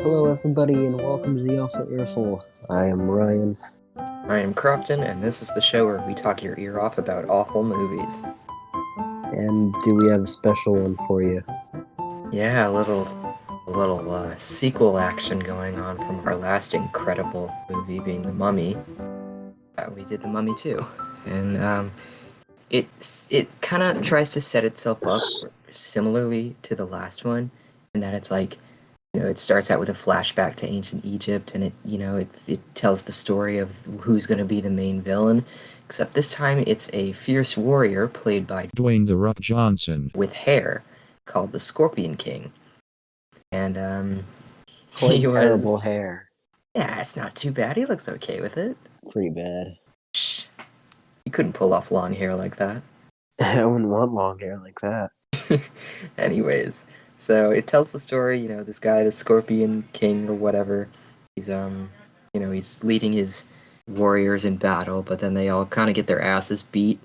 Hello, everybody, and welcome to the Awful Earful. I am Ryan. I am Crofton, and this is the show where we talk your ear off about awful movies. And do we have a special one for you? Yeah, a little sequel action going on from our last incredible movie, being The Mummy. We did The Mummy too, and it kind of tries to set itself up similarly to the last one, in that it's like, it starts out with a flashback to ancient Egypt, and it tells the story of who's going to be the main villain. Except this time, it's a fierce warrior played by Dwayne "The Rock" Johnson. with hair, called the Scorpion King, and Quite he terrible was hair. yeah, it's not too bad. He looks okay with it. Pretty bad. Shh, you couldn't pull off long hair like that. I wouldn't want long hair like that. Anyways, so it tells the story. This guy, the Scorpion King or whatever, he's leading his warriors in battle, but then they all kind of get their asses beat.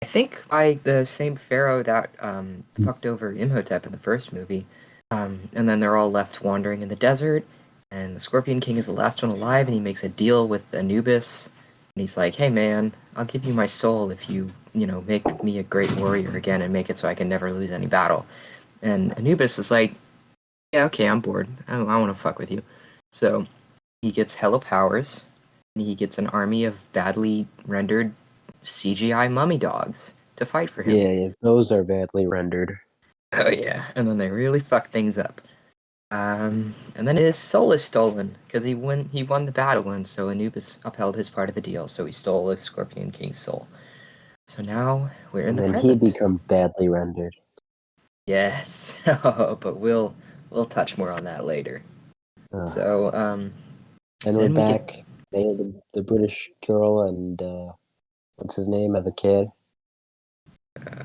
I think by the same pharaoh that fucked over Imhotep in the first movie. And then they're all left wandering in the desert, and the Scorpion King is the last one alive, and he makes a deal with Anubis, and he's like, "Hey man, I'll give you my soul if you make me a great warrior again and make it so I can never lose any battle." And Anubis is like, "Yeah, okay, I'm bored. I want to fuck with you." So he gets hella powers, and he gets an army of badly rendered CGI mummy dogs to fight for him. Yeah, those are badly rendered. Oh yeah, and then they really fuck things up. And then his soul is stolen because he won the battle, and so Anubis upheld his part of the deal. So he stole the Scorpion King's soul. So now we're in And the then he present. becomes badly rendered. Yes, but we'll touch more on that later. So And we're then we back. They had the British girl and what's his name? Have a kid.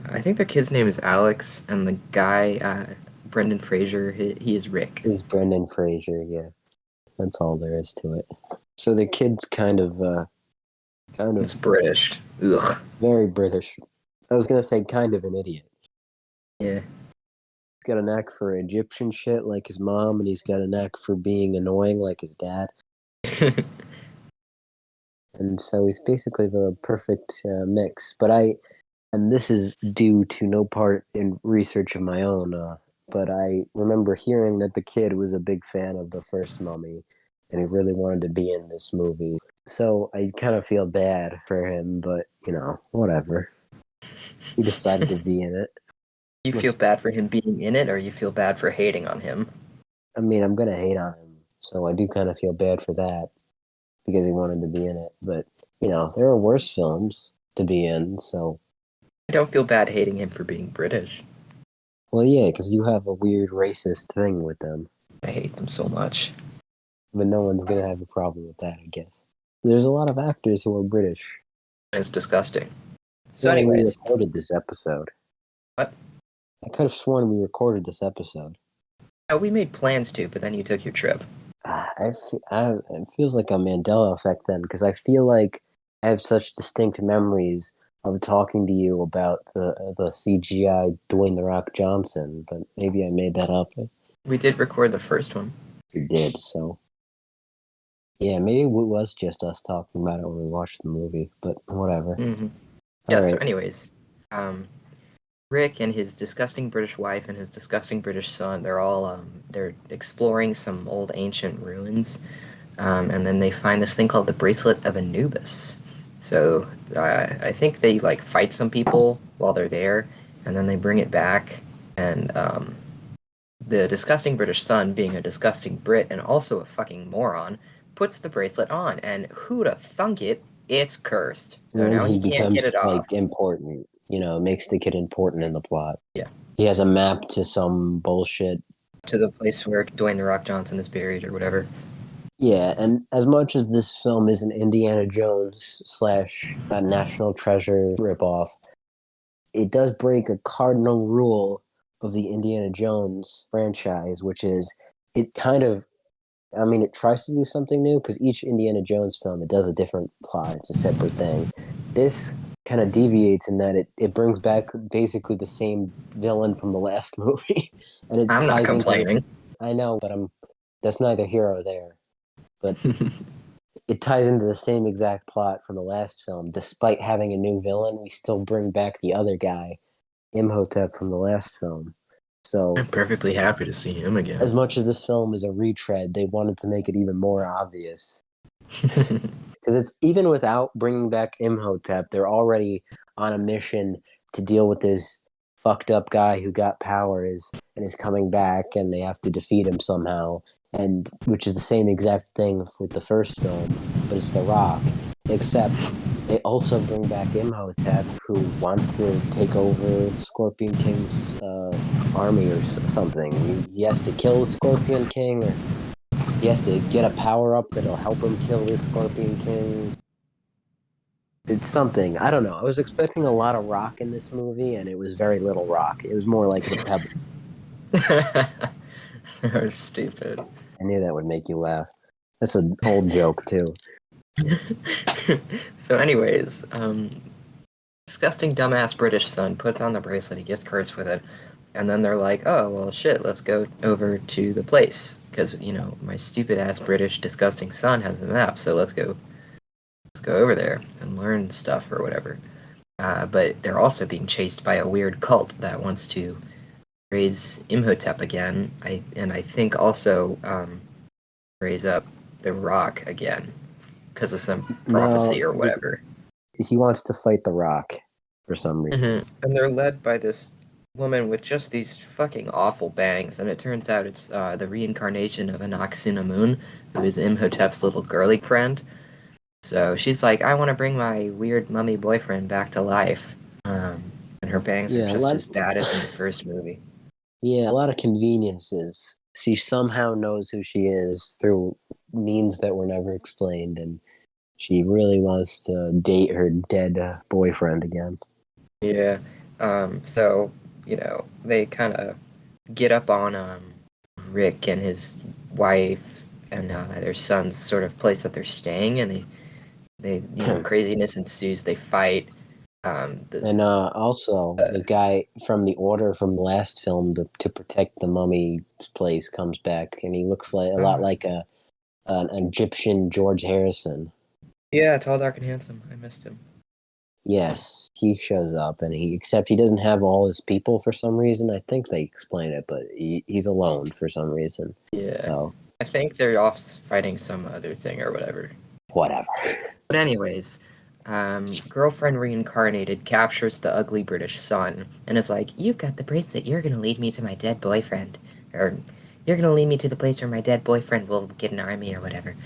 I think their kid's name is Alex, and the guy, Brendan Fraser, he is Rick. Is Brendan Fraser? Yeah, that's all there is to it. So the kid's kind of It's British. Ugh. very British. I was gonna say kind of an idiot. Yeah. He's got a knack for Egyptian shit like his mom, and he's got a knack for being annoying like his dad. And so he's basically the perfect mix. And this is due to no part in research of my own, but I remember hearing that the kid was a big fan of the first Mummy, and he really wanted to be in this movie. So I kind of feel bad for him, but, whatever. He decided to be in it. You feel bad for him being in it, or you feel bad for hating on him? I mean, I'm going to hate on him, so I do kind of feel bad for that, because he wanted to be in it. But, there are worse films to be in, so... I don't feel bad hating him for being British. Well, yeah, because you have a weird racist thing with them. I hate them so much. But no one's going to have a problem with that, I guess. There's a lot of actors who are British. It's disgusting. So We anyways. recorded this episode. What? I could have sworn we recorded this episode. Oh, we made plans to, but then you took your trip. It feels like a Mandela effect then, because I feel like I have such distinct memories of talking to you about the CGI Dwayne "The Rock" Johnson, but maybe I made that up. We did record the first one. We did, so... Yeah, maybe it was just us talking about it when we watched the movie, but whatever. Mm-hmm. Yeah, so Right. anyways, Rick and his disgusting British wife and his disgusting British son, they're exploring some old ancient ruins, and then they find this thing called the Bracelet of Anubis. So I think they fight some people while they're there, and then they bring it back, and the disgusting British son, being a disgusting Brit and also a fucking moron, puts the bracelet on, and who'da thunk it? It's cursed. So And now he he can't get it becomes off. important. Makes the kid important in the plot. Yeah. He has a map to some bullshit. To the place where Dwayne "The Rock" Johnson is buried or whatever. Yeah, and as much as this film is an Indiana Jones slash National Treasure ripoff, it does break a cardinal rule of the Indiana Jones franchise, which is it kind of, it tries to do something new because each Indiana Jones film, it does a different plot. It's a separate thing. This kind of deviates in that it brings back basically the same villain from the last movie. And I'm not complaining. I know, but that's neither here or there. But it ties into the same exact plot from the last film. Despite having a new villain, we still bring back the other guy, Imhotep, from the last film. So I'm perfectly happy to see him again. as much as this film is a retread, they wanted to make it even more obvious. Because it's even without bringing back Imhotep, they're already on a mission to deal with this fucked up guy who got powers and is coming back, and they have to defeat him somehow. And which is the same exact thing with the first film, but it's The Rock. Except they also bring back Imhotep, who wants to take over Scorpion King's army or something. He has to kill the Scorpion King, or he has to get a power up that'll help him kill the Scorpion King. It's something. I don't know. I was expecting a lot of Rock in this movie, and it was very little Rock. It was more like the Pebble. You're stupid. I knew that would make you laugh. That's an old joke, too. So anyways, disgusting dumbass British son puts on the bracelet, he gets cursed with it, and then they're like, oh, well, shit, let's go over to the place, because, you know, my stupid-ass British disgusting son has the map, so let's go over there and learn stuff or whatever. But they're also being chased by a weird cult that wants to raise Imhotep again, I think also raise up the Rock again, because of some prophecy or whatever. He wants to fight the Rock for some reason. Mm-hmm. And they're led by this woman with just these fucking awful bangs, and it turns out it's the reincarnation of Anaxunamun, who is Imhotep's little girly friend. So she's like, I want to bring my weird mummy boyfriend back to life. And her bangs are just as bad as in the first movie. Yeah, a lot of conveniences. She somehow knows who she is through means that were never explained, and she really wants to date her dead boyfriend again. Yeah. So, you know, they kind of get up on Rick and his wife and their son's sort of place that they're staying, and they you know, craziness ensues. They fight. Also, the guy from the Order from the last film to protect the mummy's place comes back, and he looks like a lot like an Egyptian George Harrison. Yeah, tall, dark, and handsome. I missed him. Yes, he shows up, and except he doesn't have all his people for some reason. I think they explain it, but he's alone for some reason. Yeah. So, I think they're off fighting some other thing or whatever. Whatever. But anyways, girlfriend reincarnated captures the ugly British son and is like, you've got the bracelet, you're gonna lead me to my dead boyfriend. Or, you're gonna lead me to the place where my dead boyfriend will get an army or whatever.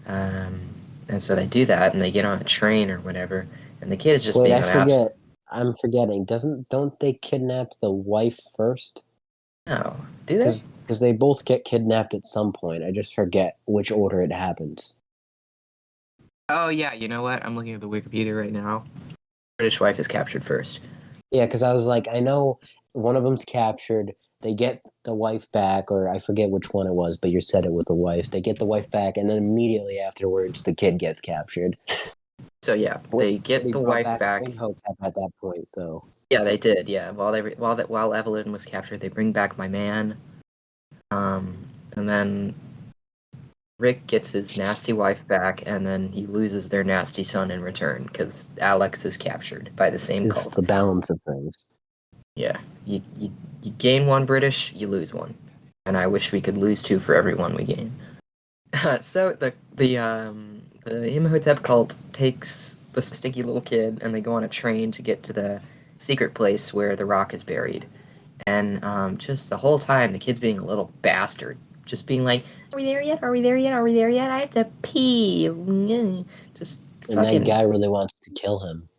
And so they do that, and they get on a train or whatever, and the kid is just being an absent. I'm forgetting. Don't they kidnap the wife first? No. Do they? Because they both get kidnapped at some point. I just forget which order it happens. Oh, yeah, you know what? I'm looking at the Wikipedia right now. British wife is captured first. Yeah, because I was like, I know one of them's captured. They get the wife back, or I forget which one it was, but you said it was the wife. They get the wife back, and then immediately afterwards, the kid gets captured. So yeah, they get the wife back. Imhotep at that point, though. Yeah, they did. Yeah, while Evelyn was captured, they bring back my man. And then Rick gets his nasty wife back, and then he loses their nasty son in return because Alex is captured by the same cult. It's the balance of things. Yeah, you gain one British, you lose one, and I wish we could lose two for every one we gain. So the Imhotep cult takes the stinky little kid, and they go on a train to get to the secret place where the Rock is buried. And just the whole time, the kid's being a little bastard, just being like, "Are we there yet? Are we there yet? Are we there yet? I have to pee." Just and fucking... that guy really wants to kill him.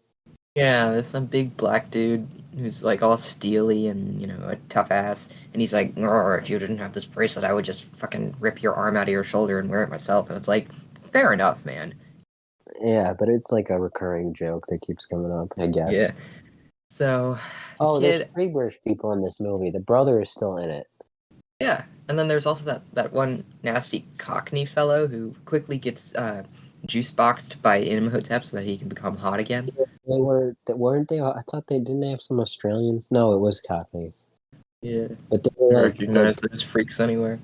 Yeah, there's some big black dude who's like all steely and, you know, a tough ass, and he's like, if you didn't have this bracelet, I would just fucking rip your arm out of your shoulder and wear it myself. And it's like, fair enough, man. Yeah, but it's like a recurring joke that keeps coming up, I guess. Yeah. So, there's 3 British people in this movie. The brother is still in it. Yeah, and then there's also that one nasty Cockney fellow who quickly gets juice boxed by Imhotep so that he can become hot again. Weren't they? I thought didn't they have some Australians? No, it was Cockney. Yeah. But they were recognized those freaks anywhere.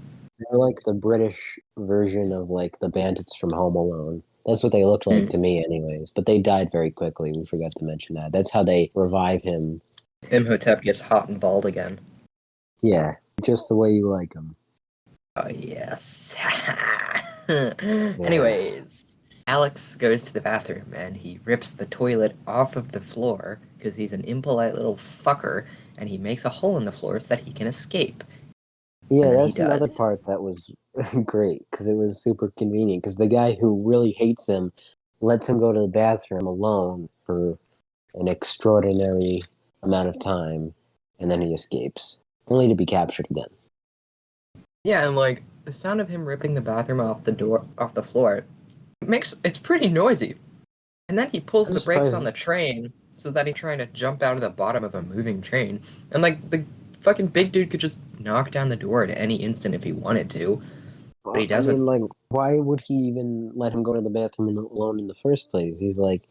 They're like the British version of like the bandits from Home Alone. That's what they looked like to me, anyways. But they died very quickly. We forgot to mention that. That's how they revive him. Imhotep gets hot and bald again. Yeah, just the way you like him. Oh, yes. Anyways, Alex goes to the bathroom and he rips the toilet off of the floor because he's an impolite little fucker, and he makes a hole in the floor so that he can escape. Yeah, And then he that's another does. part that was great because it was super convenient. Because the guy who really hates him lets him go to the bathroom alone for an extraordinary amount of time, and then he escapes, only to be captured again. Yeah, and like the sound of him ripping the bathroom off the floor, it's pretty noisy. And then he pulls I'm the brakes on surprised. the train so that he's trying to jump out of the bottom of a moving train. And like the fucking big dude could just knock down the door at any instant if he wanted to, but he I doesn't. mean, like, why would he even let him go to the bathroom alone in the first place? He's like,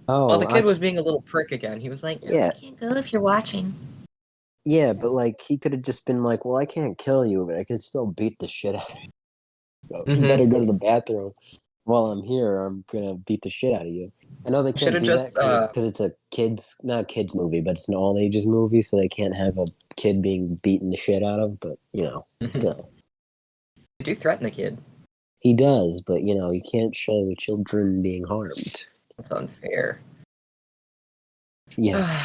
Well, oh, the kid was being a little prick again. He was like, "Oh, I yeah, can't go if you're watching." yeah, but like, he could have just been like, well, I can't kill you, but I could still beat the shit out of you. So you better Mm-hmm. go to the bathroom while I'm here, or I'm gonna beat the shit out of you. I know they Should can't have do that just because it's a not a kids movie, but it's an all ages movie, so they can't have a kid being beaten the shit out of. But still, do threaten the kid. he does. But you can't show children being harmed. That's unfair. Yeah,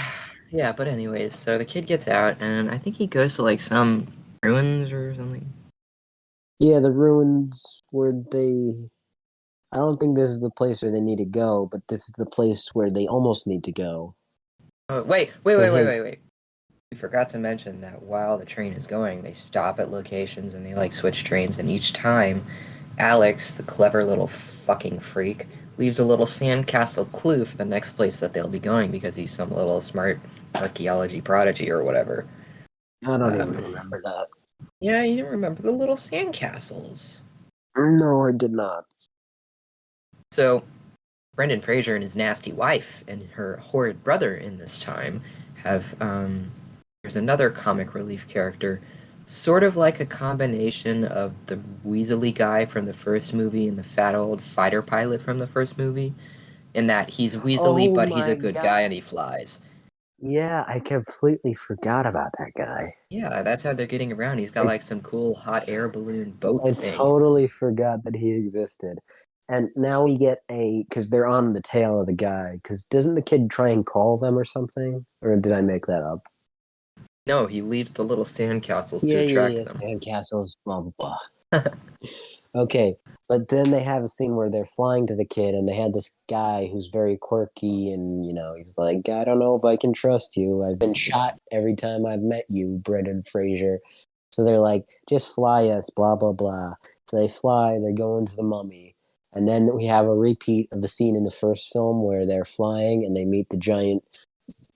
Yeah, but anyways, so the kid gets out, and I think he goes to like some ruins or something. yeah, the ruins where they. I don't think this is the place where they need to go, but this is the place where they almost need to go. Oh, wait. Because his We forgot to mention that while the train is going, they stop at locations and they like switch trains, and each time, Alex, the clever little fucking freak, leaves a little sandcastle clue for the next place that they'll be going because he's some little smart archaeology prodigy or whatever. I don't even Um, remember that. yeah, you didn't remember the little sandcastles. No, I did not. So, Brendan Fraser and his nasty wife and her horrid brother in this time have there's another comic relief character, sort of like a combination of the Weasley guy from the first movie and the fat old fighter pilot from the first movie, in that he's Weasley Oh but he's a my good guy and god. he flies. Yeah, I completely forgot about that guy. Yeah, that's how they're getting around. He's got I, like some cool hot air balloon boat I thing. totally forgot that he existed. And now we get because they're on the tail of the guy. Because doesn't the kid try and call them or something? Or did I make that up? No, he leaves the little sandcastles to Yeah. attract them. Sandcastles, blah, blah, blah. Okay, but then they have a scene where they're flying to the kid, and they had this guy who's very quirky, and he's like, I don't know if I can trust you. I've been shot every time I've met you, Brendan Fraser. So they're like, just fly us, blah blah blah. So they fly. They go into the mummy, and then we have a repeat of the scene in the first film where they're flying and they meet the giant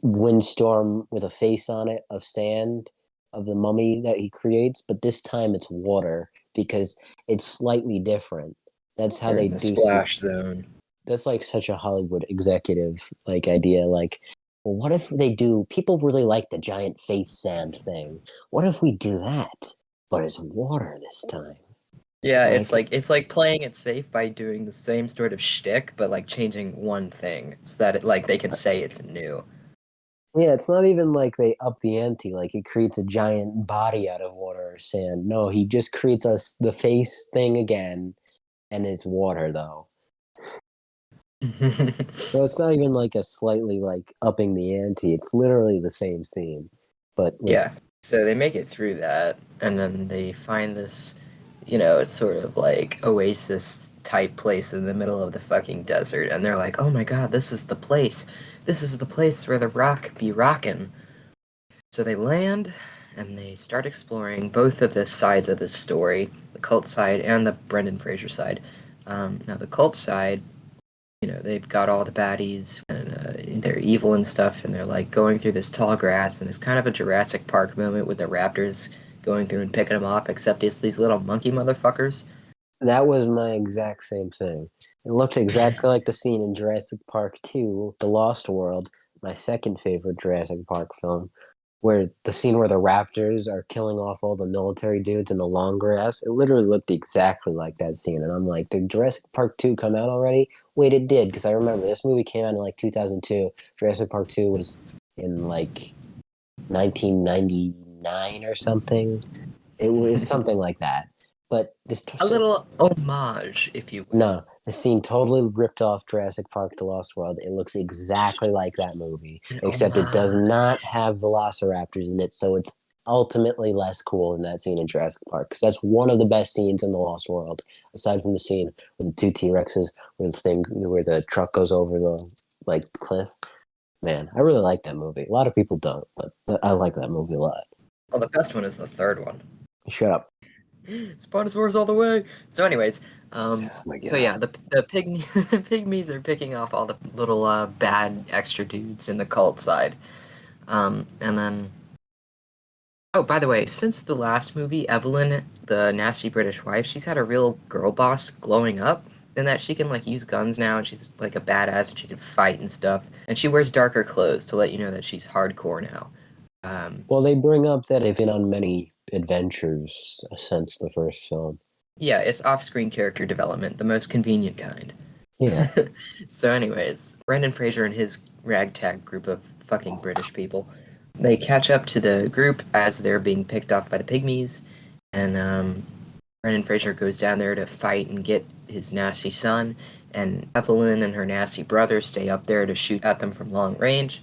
windstorm with a face on it of sand of the mummy that he creates, but this time it's water because it's slightly different. That's how They're they in the do see. splash zone. That's like such a Hollywood executive like idea. Like, well, what if they do? People really like the giant face sand thing. What if we do that, but it's water this time? Yeah, Like, it's like playing it safe by doing the same sort of shtick, but like changing one thing so that they can say it's new. yeah, it's not even like they up the ante. Like he creates a giant body out of water or sand. No, he just creates us the face thing again, and it's water though. So it's not even like a slightly like upping the ante. It's literally the same scene, but with Yeah. So they make it through that, and then they find this, it's sort of like oasis type place in the middle of the fucking desert, and they're like, "Oh my god, this is the place. This is the place where the rock be rockin'." So they land, and they start exploring both of the sides of the story, the cult side and the Brendan Fraser side. Now the cult side, they've got all the baddies and they're evil and stuff, and they're like going through this tall grass, and it's kind of a Jurassic Park moment with the raptors going through and picking them off, except it's these little monkey motherfuckers. that was my exact same thing. It looked exactly like the scene in Jurassic Park 2, The Lost World, my second favorite Jurassic Park film. where the scene where the raptors are killing off all the military dudes in the long grass, it literally looked exactly like that scene. And I'm like, did Jurassic Park 2 come out already? Wait, it did, because I remember this movie came out in like 2002. Jurassic Park 2 was in like 1999 or something. It was something like that. But this A little homage, if you will. no, the scene totally ripped off Jurassic Park: The Lost World. It looks exactly like that movie, An except it does homage. not have velociraptors in it, so it's ultimately less cool than that scene in Jurassic Park. Because that's one of the best scenes in The Lost World, aside from the scene with the two T-Rexes, where the truck goes over the like cliff. Man, I really like that movie. A lot of people don't, but I like that movie a lot. Well, the best one is the third one. Shut up. Spinosaurus all the way. So, anyways, Oh my so God. yeah, the pygmies are picking off all the little bad extra dudes in the cult side, and then. Oh, by the way, since the last movie, Evelyn, the nasty British wife, she's had a real girl boss glowing up, in that she can like use guns now, and she's like a badass, and she can fight and stuff, and she wears darker clothes to let you know that she's hardcore now. Well, they bring up that they've been on many adventures since the first film. Yeah, it's off-screen character development, the most convenient kind. Yeah. So, anyways, Brendan Fraser and his ragtag group of fucking British people, they catch up to the group as they're being picked off by the pygmies, and Brendan Fraser goes down there to fight and get his nasty son, and Evelyn and her nasty brother stay up there to shoot at them from long range.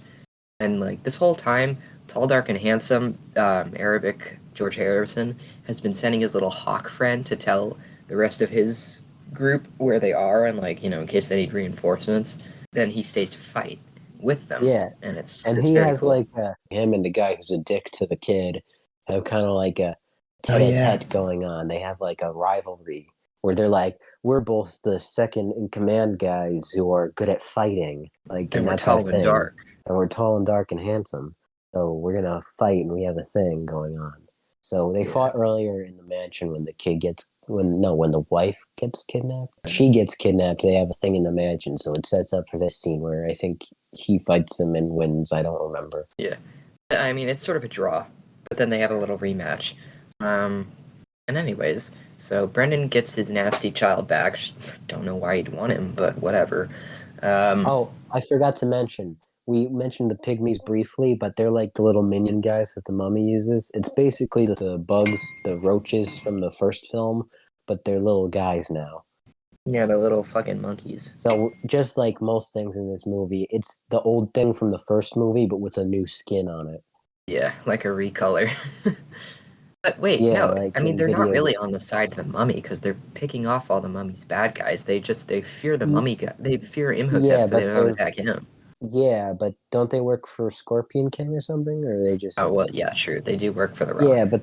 And like this whole time, tall, dark, and handsome Arabic George Harrison has been sending his little hawk friend to tell the rest of his group where they are, and like in case they need reinforcements. Then he stays to fight with them, Yeah. and it's And it's he very has cool. like him and the guy who's a dick to the kid have kind of like a Oh yeah, tete-a-tete going on. They have like a rivalry where they're like, we're both the second in command guys who are good at fighting. Like, and and we're that's our tall and thing. dark. And we're tall and dark and handsome. So we're gonna fight and we have a thing going on. So they Yeah, fought earlier in the mansion when the kid gets when the wife gets kidnapped. She gets kidnapped. They have a thing in the mansion, so it sets up for this scene where I think he fights him and wins. I don't remember. yeah. I mean, it's sort of a draw, but then they have a little rematch. Um, and anyways, so Brendan gets his nasty child back. Don't know why he'd want him, but whatever. Um, Oh, I forgot to mention. We mentioned the pygmies briefly, but they're like the little minion guys that the mummy uses. It's basically the bugs, the roaches from the first film, but they're little guys now. yeah, the little fucking monkeys. So just like most things in this movie, it's the old thing from the first movie, but with a new skin on it. Yeah, like a recolor. But wait, Yeah, no. I like mean, in they're not video. really on the side of the mummy because they're picking off all the mummy's bad guys. They fear the mummy guy. They fear Imhotep, Yeah, so they but don't they're attack him. yeah, but don't they work for Scorpion King or something, or are they just Oh well, yeah, true. They do work for the Rock. yeah? But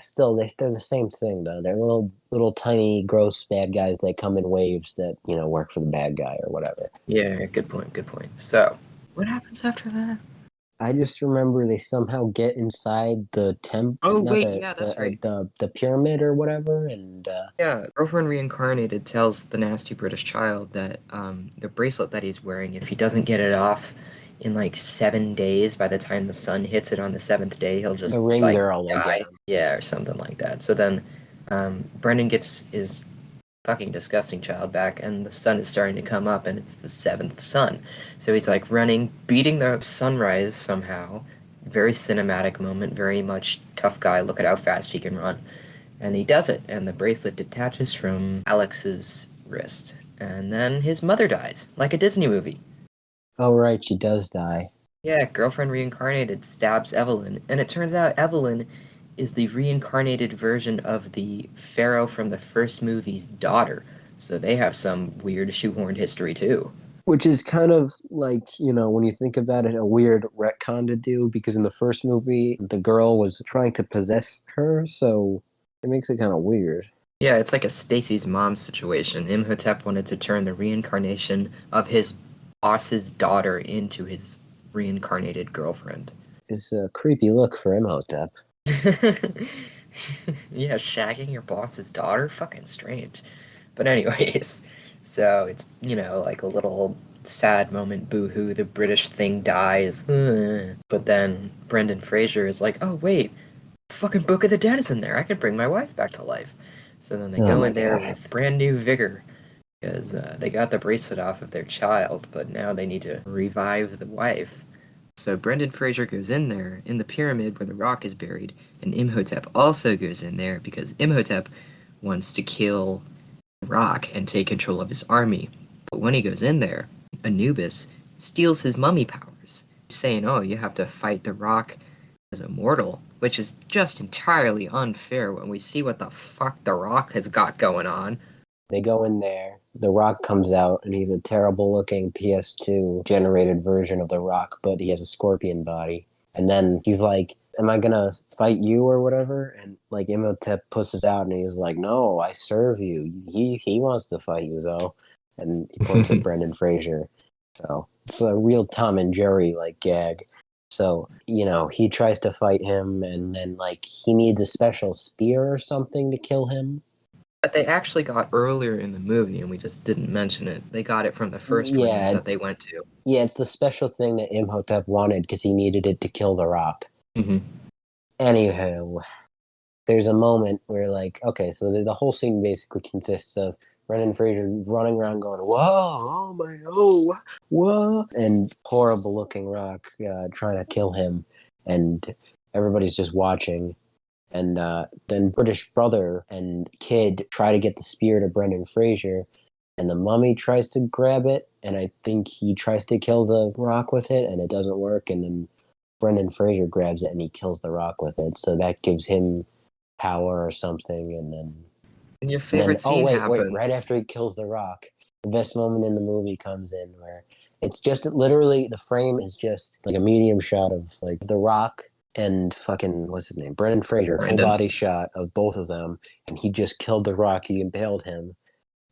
still they're the same thing though. They're little tiny gross bad guys that come in waves that work for the bad guy or whatever. Yeah, good point. Good point. So, what happens after that? I just remember they somehow get inside the Oh not wait, yeah, that's right. the pyramid or whatever, and Yeah, girlfriend reincarnated tells the nasty British child that the bracelet that he's wearing, if he doesn't get it off in like 7 days, by the time the sun hits it on the seventh day, he'll just the ring like girl will get die. him. Yeah, or something like that. So then Brendan gets his fucking disgusting child back, and the sun is starting to come up, and it's the seventh sun. So he's like running, beating the sunrise somehow. Very cinematic moment, very much tough guy. Look at how fast he can run. And he does it, and the bracelet detaches from Alex's wrist. And then his mother dies, like a Disney movie. Oh right, she does die. Yeah, girlfriend reincarnated stabs Evelyn, and it turns out Evelyn is the reincarnated version of the pharaoh from the first movie's daughter. So they have some weird shoehorned history too. Which is kind of like, when you think about it, a weird retcon to do because in the first movie, the girl was trying to possess her, so it makes it kind of weird. Yeah, it's like a Stacy's mom situation. Imhotep wanted to turn the reincarnation of his boss's daughter into his reincarnated girlfriend. It's a creepy look for Imhotep. Yeah, shagging your boss's daughter? Fucking strange. But anyways, so it's, like a little sad moment, boo-hoo, the British thing dies. But then Brendan Fraser is like, oh wait, fucking Book of the Dead is in there. I could bring my wife back to life. So then they Oh go my in there God. with brand new vigor because they got the bracelet off of their child, but now they need to revive the wife. So Brendan Fraser goes in there in the pyramid where the rock is buried, and Imhotep also goes in there because Imhotep wants to kill the rock and take control of his army. But when he goes in there, Anubis steals his mummy powers, saying, oh, you have to fight the rock as a mortal, which is just entirely unfair when we see what the fuck the rock has got going on. They go in there, the Rock comes out, and he's a terrible looking PS2 generated version of the Rock, but he has a scorpion body. And then he's like, am I gonna fight you or whatever? And like Imhotep pushes out and he's like, no, I serve you. He wants to fight you though. And he points at Brendan Fraser. So it's a real Tom and Jerry like gag. So, he tries to fight him and then like he needs a special spear or something to kill him. But they actually got earlier in the movie, and we just didn't mention it. They got it from the first Yeah, ruins that they went to. Yeah, it's the special thing that Imhotep wanted because he needed it to kill the rock. Mm-hmm. Anywho, there's a moment where, like, okay, so the whole scene basically consists of Brendan Fraser running around going, whoa, oh my, oh, whoa, and horrible looking rock trying to kill him, and everybody's just watching. And then British brother and kid try to get the spear to Brendan Fraser, and the mummy tries to grab it, and I think he tries to kill the rock with it, and it doesn't work, and then Brendan Fraser grabs it and he kills the rock with it, so that gives him power or something, and then And your favorite oh scene wait, happens. right after he kills the rock, the best moment in the movie comes in where it's just literally the frame is just like a medium shot of like the rock and fucking what's his name, Brendan Fraser, full Brendan. body shot of both of them, and he just killed the rock, he impaled him,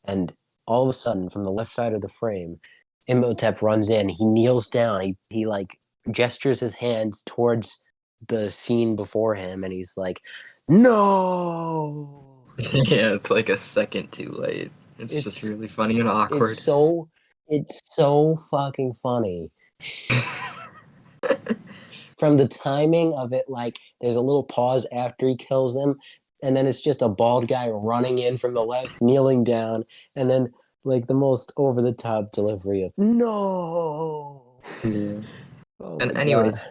and all of a sudden from the left side of the frame, Imhotep runs in, he kneels down, he like gestures his hands towards the scene before him, and he's like, no. Yeah, it's like a second too late. It's just It's really funny and awkward. it's so fucking funny. From the timing of it, like there's a little pause after he kills him, and then it's just a bald guy running in from the left, kneeling down, and then like the most over the top delivery of no. Yeah. Oh And my God. anyways,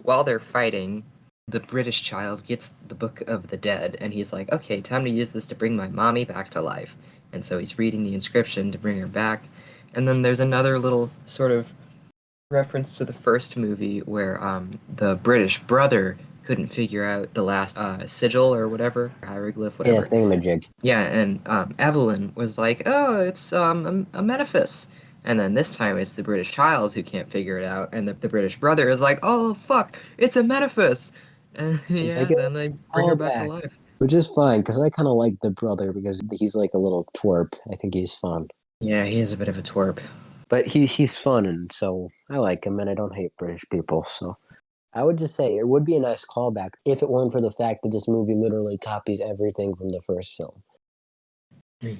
while they're fighting, the British child gets the Book of the Dead, and he's like, okay, time to use this to bring my mommy back to life. And so he's reading the inscription to bring her back. And then there's another little sort of reference to the first movie where the British brother couldn't figure out the last sigil or whatever, hieroglyph, Yeah, whatever. thingamajig. Yeah, and Evelyn was like, oh, it's a metaphys. And then this time it's the British child who can't figure it out, and the British brother is like, oh, fuck, it's a metaphys. And He's yeah, like, then they bring her all back to back. life. Which is fine, because I kind of like the brother because he's like a little twerp. I think he's fun. Yeah, he is a bit of a twerp. But he's fun, and so I like him, and I don't hate British people. So I would just say it would be a nice callback if it weren't for the fact that this movie literally copies everything from the first film.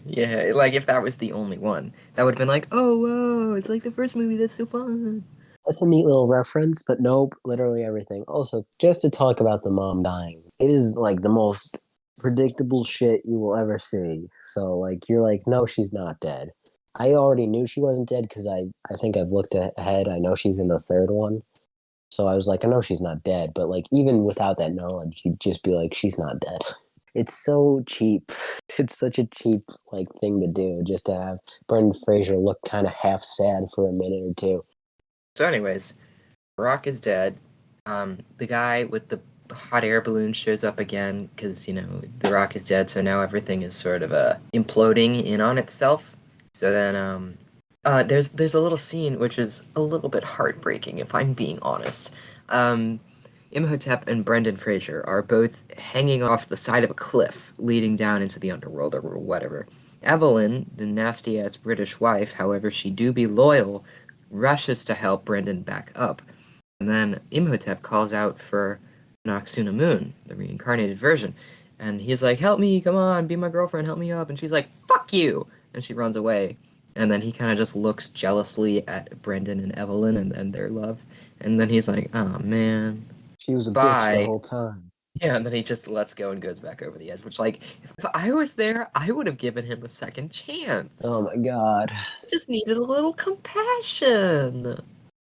Yeah, like if that was the only one, that would have been like, oh, whoa, it's like the first movie, that's so fun. That's a neat little reference, but nope, literally everything. Also, just to talk about the mom dying, it is like the most predictable shit you will ever see. So, like, you're like, no, she's not dead. I already knew she wasn't dead because I think I've looked ahead. I know she's in the third one. So I was like, I know she's not dead. But, like, even without that knowledge, you'd just be like, she's not dead. It's so cheap. It's such a cheap, like, thing to do just to have Brendan Fraser look kind of half sad for a minute or two. So anyways, Rock is dead. The guy with the hot air balloon shows up again because, the Rock is dead, so now everything is sort of imploding in on itself. So then there's a little scene which is a little bit heartbreaking, if I'm being honest. Imhotep and Brendan Fraser are both hanging off the side of a cliff leading down into the underworld or whatever. Evelyn, the nasty-ass British wife, however she do be loyal, rushes to help Brendan back up. And then Imhotep calls out for Noxuna Moon, the reincarnated version. And he's like, help me, come on, be my girlfriend, help me up. And she's like, fuck you! And she runs away. And then he kind of just looks jealously at Brendan and Evelyn and their love. And then he's like, oh man, She was a bitch the bye. whole time. Yeah, and then he just lets go and goes back over the edge, which, like, if I was there, I would have given him a second chance. Oh my god. I just needed a little compassion.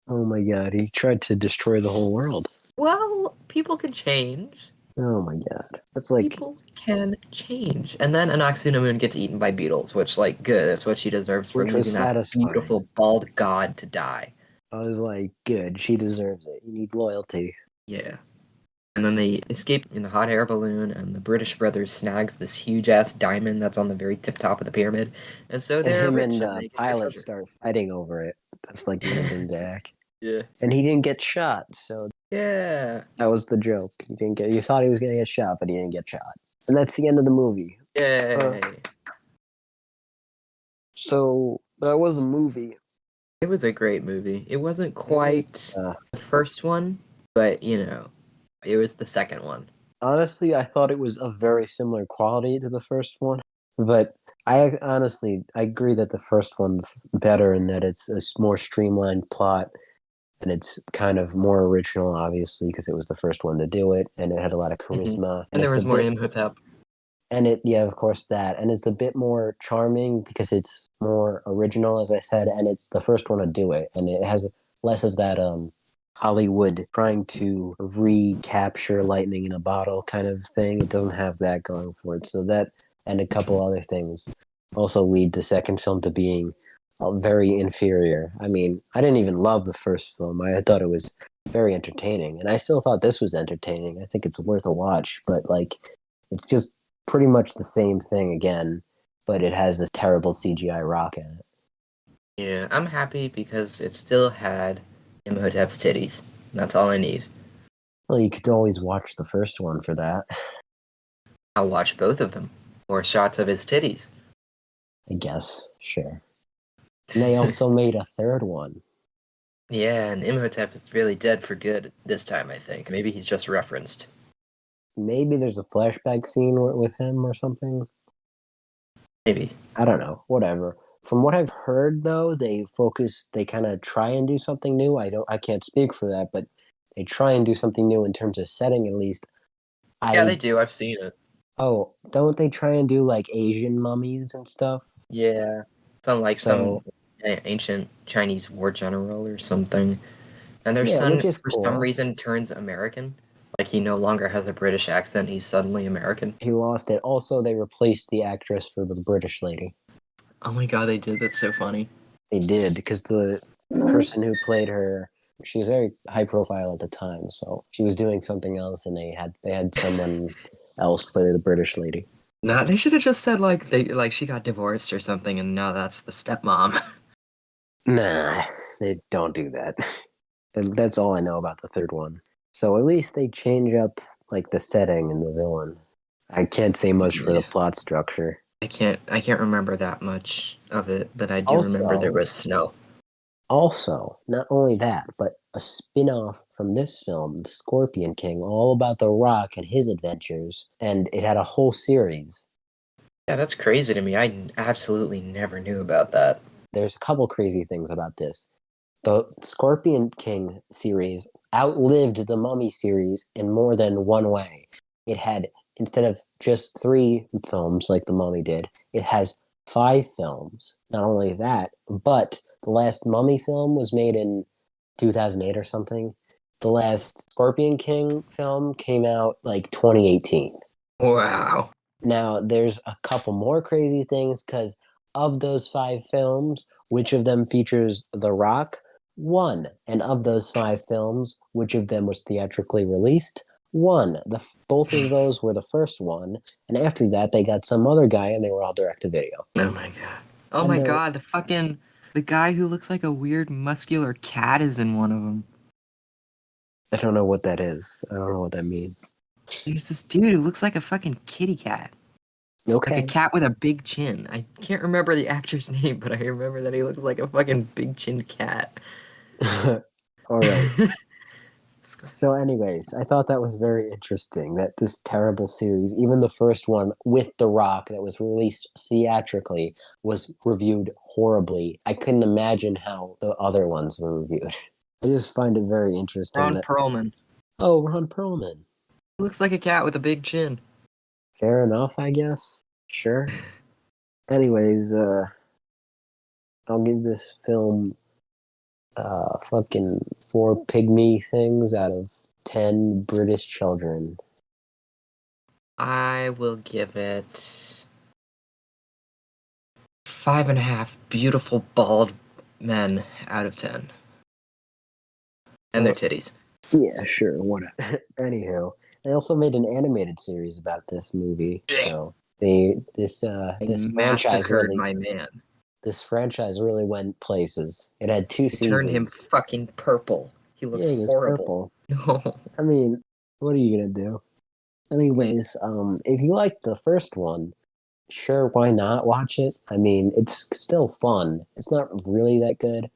Oh my god. He tried to destroy the whole world. Well, people can change. Oh my god. That's like, People can change. And then Anaxunamun gets eaten by beetles, which, like, good. That's what she deserves for which was leaving that satisfying. beautiful bald god to die. I was like, good. She deserves it. You need loyalty. Yeah. And then they escape in the hot air balloon, and the British brothers snags this huge-ass diamond that's on the very tip-top of the pyramid. And so And they're him rich and and the they get their pilot treasure. start fighting over it. That's like the ending, Jack. Yeah. And he didn't get shot, so Yeah. that was the joke. He didn't get. You thought he was gonna get shot, but he didn't get shot. And that's the end of the movie. Yay. So that was a movie. It was a great movie. It wasn't quite the first one, but, you know, it was the second one. Honestly, I thought it was of very similar quality to the first one, but I agree that the first one's better in that it's a more streamlined plot and it's kind of more original, obviously, because it was the first one to do it and it had a lot of charisma. And there it's was a more bit- Imhotep. And of course that. And it's a bit more charming because it's more original, as I said, and it's the first one to do it. And it has less of that Hollywood trying to recapture lightning in a bottle kind of thing. It doesn't have that going for it. So that and a couple other things also lead the second film to being very inferior. I mean, I didn't even love the first film. I thought it was very entertaining. And I still thought this was entertaining. I think it's worth a watch, but like it's just pretty much the same thing again, but it has a terrible CGI rock in it. Yeah, I'm happy because it still had Imhotep's titties. That's all I need. Well, you could always watch the first one for that. I'll watch both of them. More shots of his titties. I guess, sure. And they also made a third one. Yeah, and Imhotep is really dead for good this time, I think. Maybe he's just referenced. Maybe there's a flashback scene with him or something. Maybe. I don't know. Whatever. From what I've heard, though, they kind of try and do something new. I can't speak for that, but they try and do something new in terms of setting, at least. Yeah, they do. I've seen it. Oh, don't they try and do like Asian mummies and stuff? Yeah. Some ancient Chinese war general or something. And their son, which is for cool. some reason, turns American. Like, he no longer has a British accent. He's suddenly American. He lost it. Also, they replaced the actress for the British lady. Oh my god, they did. That's so funny. They did, because the person who played her, she was very high profile at the time, so she was doing something else, and they had someone else play the British lady. Nah, they should have just said she got divorced or something, and now that's the stepmom. Nah, they don't do that. And that's all I know about the third one. So at least they change up like the setting and the villain. I can't say much for the plot structure. I can't remember that much of it, but I do remember there was snow. Also, not only that, but a spin-off from this film, The Scorpion King, all about The Rock and his adventures, and it had a whole series. Yeah, that's crazy to me. I absolutely never knew about that. There's a couple crazy things about this. The Scorpion King series outlived the Mummy series in more than one way. It had, instead of just 3 films like the Mummy did, it has 5 films. Not only that, but the last Mummy film was made in 2008 or something. The last Scorpion King film came out like 2018. Wow. Now, there's a couple more crazy things because of those 5 films, which of them features The Rock? 1. And of those 5 films, which of them was theatrically released? 1. Both of those were the first one, and after that, they got some other guy, and they were all direct-to-video. Oh my god. Oh my god, the guy who looks like a weird muscular cat is in one of them. I don't know what that is. I don't know what that means. There's this dude who looks like a fucking kitty cat. Okay. Like a cat with a big chin. I can't remember the actor's name, but I remember that he looks like a fucking big chin cat. All right. So anyways, I thought that was very interesting that this terrible series, even the first one with The Rock that was released theatrically, was reviewed horribly. I couldn't imagine how the other ones were reviewed. I just find it very interesting Ron that... Perlman. Oh, Ron Perlman. He looks like a cat with a big chin. Fair enough, I guess. Sure. Anyways, I'll give this film fucking 4 pygmy things out of 10 British children. I will give it 5.5 beautiful bald men out of 10. And their titties. Yeah, sure, whatever. Anywho, they also made an animated series about this movie. So this franchise Massacred really my man. this franchise really went places. It had 2 He seasons. turned him fucking purple. He looks he was horrible. purple. No. I mean, what are you gonna do? Anyways, if you liked the first one, sure, why not watch it? I mean, it's still fun. It's not really that good,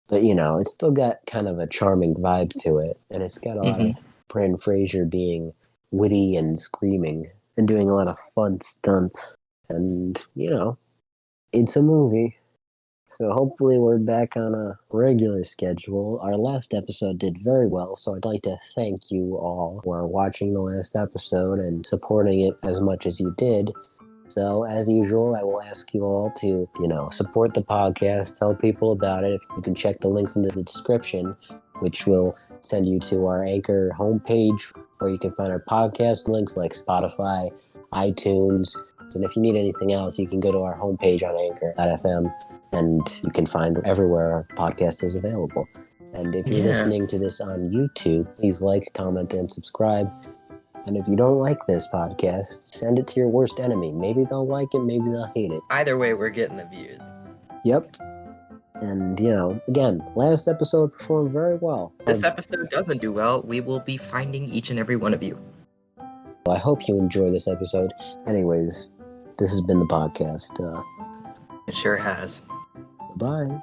but it's still got kind of a charming vibe to it, and it's got a lot of Brendan Fraser being witty and screaming and doing a lot of fun stunts. And it's a movie. So hopefully we're back on a regular schedule. Our last episode did very well, so I'd like to thank you all for watching the last episode and supporting it as much as you did. So, as usual, I will ask you all to, support the podcast, tell people about it. If you can check the links in the description, which will send you to our Anchor homepage, where you can find our podcast links like Spotify, iTunes. And if you need anything else, you can go to our homepage on Anchor.fm, and you can find everywhere our podcast is available. And if you're listening to this on YouTube, please like, comment, and subscribe. And if you don't like this podcast, send it to your worst enemy. Maybe they'll like it, maybe they'll hate it. Either way, we're getting the views. Yep. And, again, last episode performed very well. This episode doesn't do well. We will be finding each and every one of you. I hope you enjoy this episode. Anyways, this has been the podcast. It sure has. Bye.